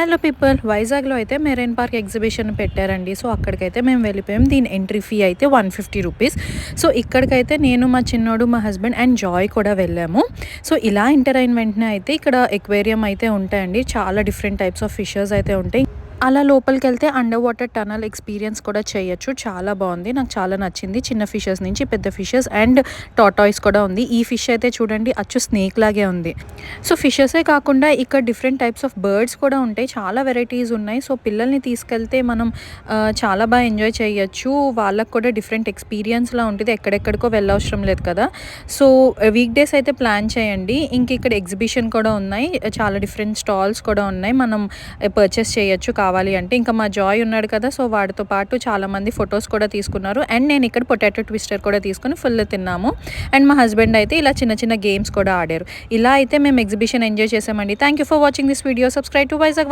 Hello people, వైజాగ్లో అయితే marine park exhibition పెట్టారండి. సో అక్కడికైతే మేము వెళ్ళిపోయాం. దీని ఎంట్రీ ఫీ అయితే 150 రూపీస్. సో ఇక్కడికైతే నేను, మా చిన్నోడు, మా హస్బెండ్ అండ్ జాయ్ కూడా వెళ్ళాము. సో ఇలా ఎంటర్ అయిన వెంటనే అయితే ఇక్కడ ఎక్వేరియం అయితే ఉంటాయండి. చాలా డిఫరెంట్ టైప్స్ ఆఫ్ ఫిషెస్ అయితే ఉంటాయి. అలా లోపలికెళ్తే అండర్ వాటర్ టనల్ ఎక్స్పీరియన్స్ కూడా చేయొచ్చు. చాలా బాగుంది, నాకు చాలా నచ్చింది. చిన్న ఫిషెస్ నుంచి పెద్ద ఫిషెస్ అండ్ టాటాయిస్ కూడా ఉంది. ఈ ఫిష్ అయితే చూడండి, అచ్చు స్నేక్ లాగే ఉంది. సో ఫిషెసే కాకుండా ఇక్కడ డిఫరెంట్ టైప్స్ ఆఫ్ బర్డ్స్ కూడా ఉంటాయి. చాలా వెరైటీస్ ఉన్నాయి. సో పిల్లల్ని తీసుకెళ్తే మనం చాలా బాగా ఎంజాయ్ చేయొచ్చు. వాళ్ళకు కూడా డిఫరెంట్ ఎక్స్పీరియన్స్లా ఉంటుంది. ఎక్కడెక్కడికో వెళ్ళవసరం లేదు కదా. సో వీక్ డేస్ అయితే ప్లాన్ చేయండి. ఇంక ఇక్కడ ఎగ్జిబిషన్ కూడా ఉన్నాయి. చాలా డిఫరెంట్ స్టాల్స్ కూడా ఉన్నాయి. మనం పర్చేస్ చేయొచ్చు కావాలి అంటే. ఇంకా మా జాయ్ ఉన్నాడు కదా, సో వాడితో పాటు చాలామంది ఫొటోస్ కూడా తీసుకున్నారు. అండ్ నేను ఇక్కడ పొటాటో ట్విస్టర్ కూడా తీసుకుని ఫుల్ తిన్నాము. అండ్ మా హస్బెండ్ అయితే ఇలా చిన్న చిన్న గేమ్స్ కూడా ఆడారు. ఇలా అయితే మేము ఎగ్జిబిషన్ ఎంజాయ్ చేసామండి. Thank you for watching this video. Subscribe to Vizag.